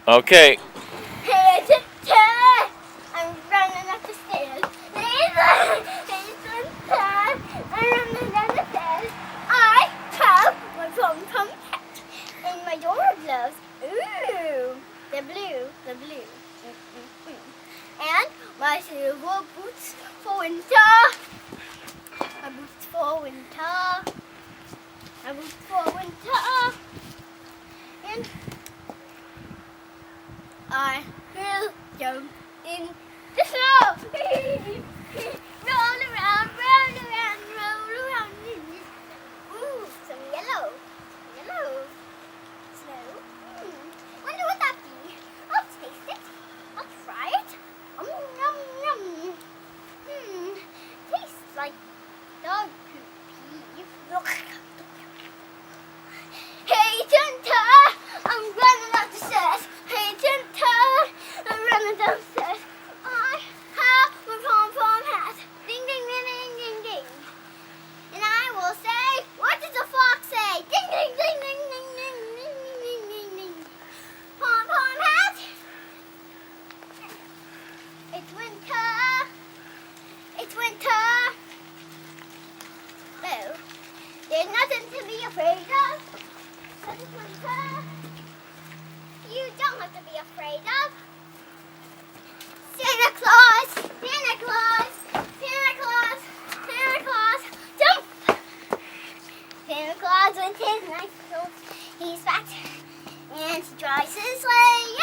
Okay. Hey, Santa! I'm running up the stairs. Hey, Santa! I'm running down the stairs. I have my pom-pom hat and my door gloves. Ooh, they're blue. They're blue. And my silver boots for winter. My boots for winter. My boots for winter. And I will jump in the snow. Roll around, roll around, roll around. Ooh, some yellow. Yellow snow. Wonder what that be. I'll taste it. I'll try it. Yum, yum. Tastes like dog poop. Hey, Santa! I'm running up the stairs. Hey, Santa! I'm running downstairs. I have my pom-pom hat. Ding, ding, ding, ding, ding, ding. And I will say, what does the fox say? Ding, ding, ding, ding, ding, ding, ding, ding, ding, ding, ding. Pom-pom hat. It's winter. It's winter. Oh, there's nothing to be afraid of. It's winter. You don't have to be afraid of. Santa Claus! Santa Claus! Santa Claus! Santa Claus! Jump! Santa Claus with his nice clothes. He's fat and he drives his sleigh